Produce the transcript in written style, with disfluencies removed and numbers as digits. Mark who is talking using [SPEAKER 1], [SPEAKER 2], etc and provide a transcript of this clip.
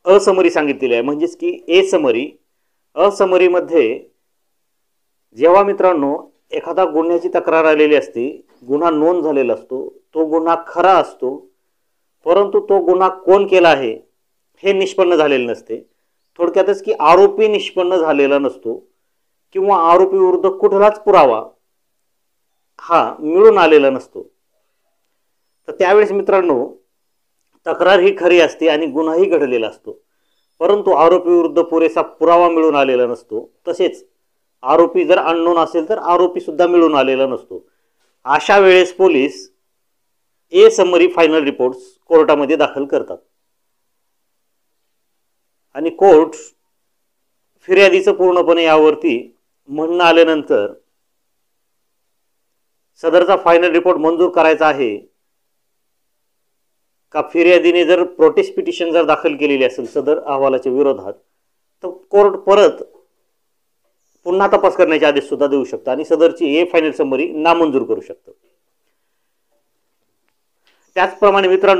[SPEAKER 1] असमरी सांगितलेली आहे, म्हणजेच की ए समरी. असमरीमध्ये जेव्हा मित्रांनो एखादा गुन्ह्याची तक्रार आलेली असते, गुन्हा नोंद झालेला असतो, तो गुन्हा खरा असतो, परंतु तो गुन्हा कोण केला आहे हे निष्पन्न झालेले नसते. थोडक्यातच की आरोपी निष्पन्न झालेला नसतो किंवा आरोपी विरुद्ध कुठलाच पुरावा हा मिळून आलेला नसतो. तर त्यावेळेस मित्रांनो तक्रार ही खरी असते आणि गुन्हाही घडलेला असतो, परंतु आरोपी विरुद्ध पुरेसा पुरावा मिळून आलेला नसतो. तसेच आरोपी जर अननोन असेल तर आरोपी सुद्धा मिळून आलेला नसतो. अशा वेळेस पोलीस ए समरी फायनल रिपोर्ट्स कोर्टामध्ये दाखल करतात आणि कोर्ट फिर्यादीचं पूर्णपणे यावरती म्हणणं आल्यानंतर सदरचा फायनल रिपोर्ट मंजूर करायचा आहे का फिर्यादीने जर प्रोटेस्ट पिटिशन जर दाखल केलेली असेल सदर अहवालाच्या विरोधात, तर कोर्ट परत पुन्हा तपास करण्याचे आदेश सुद्धा देऊ शकतं आणि सदरची ए फायनल समरी नामंजूर करू शकतं. त्याचप्रमाणे मित्रांनो